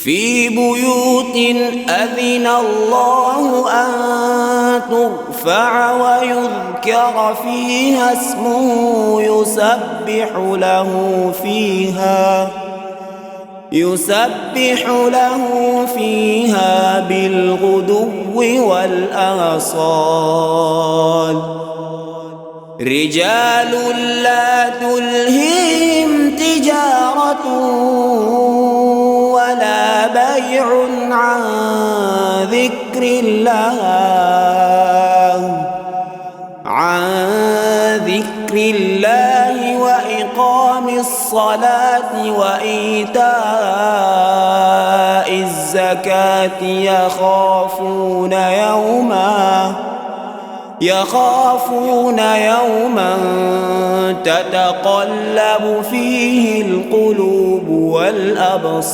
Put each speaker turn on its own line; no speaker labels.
في بيوت أذن الله أن ترفع ويذكر فيها اسمه يسبح له فيها بالغدو والآصال رجال لا تلهيهم تجارة ولا بيع عن ذكر الله وإقام الصلاة وإيتاء الزكاة يخافون يوما تتقلب فيه القلوب والأبصار